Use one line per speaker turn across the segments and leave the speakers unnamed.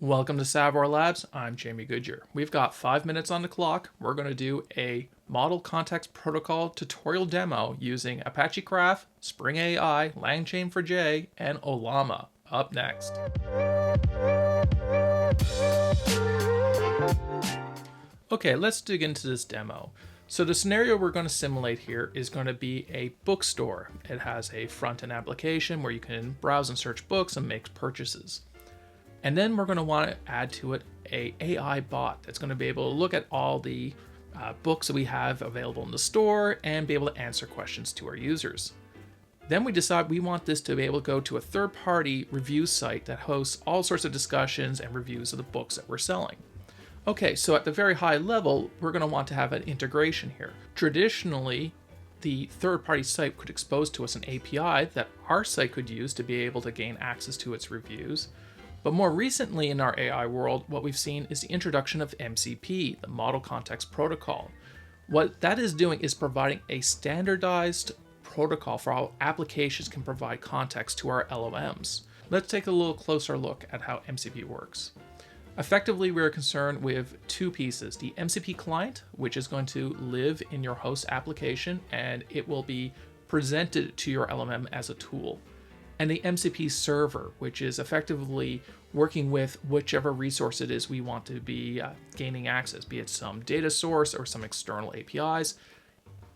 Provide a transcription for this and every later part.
Welcome to SavoirLabs. I'm Jamie Goodyear. We've got 5 minutes on the clock. We're going to do a Model Context Protocol tutorial demo using Apache Karaf, Spring AI, LangChain4J, and Ollama. Up next. Okay, let's dig into this demo. So the scenario we're going to simulate here is going to be a bookstore. It has a front-end application where you can browse and search books and make purchases. And then we're going to want to add to it a AI bot that's going to be able to look at all the books that we have available in the store and be able to answer questions to our users. Then we decide we want this to be able to go to a third-party review site that hosts all sorts of discussions and reviews of the books that we're selling. Okay, so at the very high level, we're going to want to have an integration here. Traditionally, the third-party site could expose to us an API that our site could use to be able to gain access to its reviews. But more recently in our AI world, what we've seen is the introduction of MCP, the Model Context Protocol. What that is doing is providing a standardized protocol for how applications can provide context to our LLMs. Let's take a little closer look at how MCP works. Effectively, we're concerned with two pieces. The MCP client, which is going to live in your host application, and it will be presented to your LLM as a tool. And the MCP server, which is effectively working with whichever resource it is we want to be gaining access, be it some data source or some external APIs.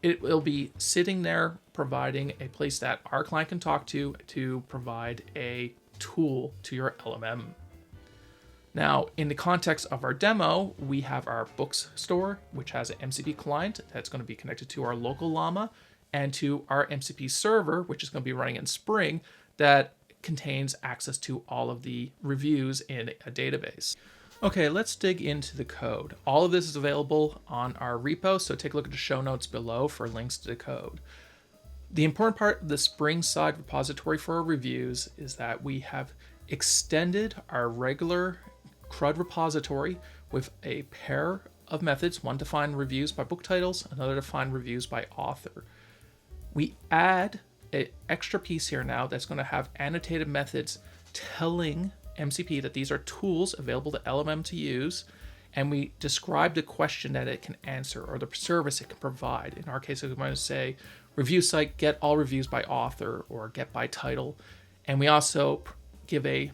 It will be sitting there providing a place that our client can talk to provide a tool to your LLM. Now, in the context of our demo, we have our Bookstore, which has an MCP client that's going to be connected to our local Llama and to our MCP server, which is going to be running in Spring, that contains access to all of the reviews in a database. Okay, let's dig into the code. All of this is available on our repo, so take a look at the show notes below for links to the code. The important part of the Spring side repository for our reviews is that we have extended our regular CRUD repository with a pair of methods, one to find reviews by book titles, another to find reviews by author. We add an extra piece here now that's going to have annotated methods telling MCP that these are tools available to LLM to use, and we describe the question that it can answer or the service it can provide. In our case, we're going to say ReviewSite, get all reviews by author or get by title. And we also give a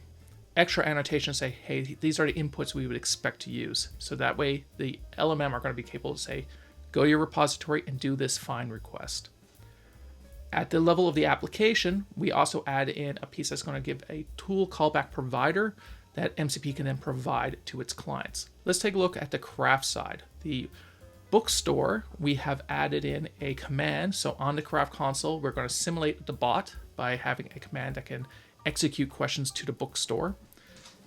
extra annotation to say, hey, these are the inputs we would expect to use. So that way the LLM are going to be capable to say, go to your repository and do this find request. At the level of the application, we also add in a piece that's going to give a tool callback provider that MCP can then provide to its clients. Let's take a look at the Karaf side. The Bookstore, we have added in a command. So on the Karaf console, we're going to simulate the bot by having a command that can execute questions to the Bookstore.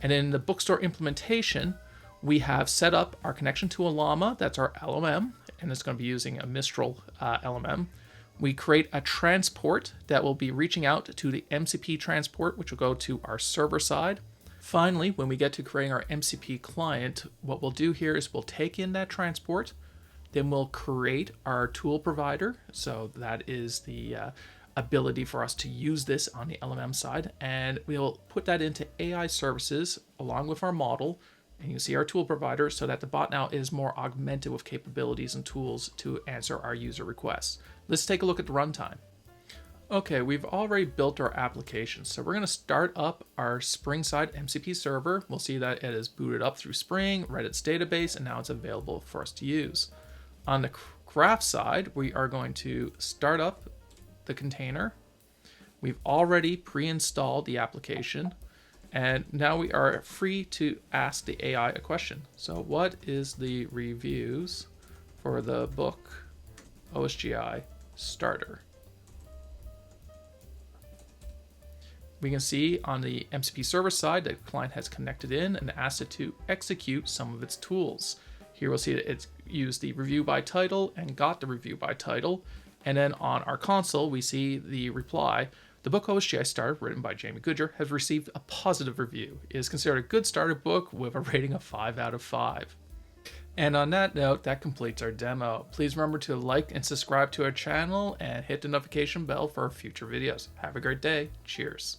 And in the Bookstore implementation, we have set up our connection to Ollama, that's our LLM, and it's going to be using a Mistral LLM. We create a transport that will be reaching out to the MCP transport, which will go to our server side. Finally, when we get to creating our MCP client, what we'll do here is we'll take in that transport, then we'll create our tool provider. So that is the ability for us to use this on the LLM side, and we'll put that into AI services along with our model. And you can see our tool provider so that the bot now is more augmented with capabilities and tools to answer our user requests. Let's take a look at the runtime. Okay, we've already built our application. So we're going to start up our Spring side MCP server. We'll see that it is booted up through Spring, read its database, and now it's available for us to use. On the Karaf side, we are going to start up the container. We've already pre-installed the application. And now we are free to ask the AI a question. So what is the reviews for the book OSGI starter? We can see on the MCP server side that the client has connected in and asked it to execute some of its tools. Here we'll see that it's used the review by title and got the review by title. And then on our console, we see the reply. The book OSGI Starter, written by Jamie Goodyear, has received a positive review. It is considered a good starter book with a rating of 5 out of 5. And on that note, that completes our demo. Please remember to like and subscribe to our channel and hit the notification bell for future videos. Have a great day. Cheers.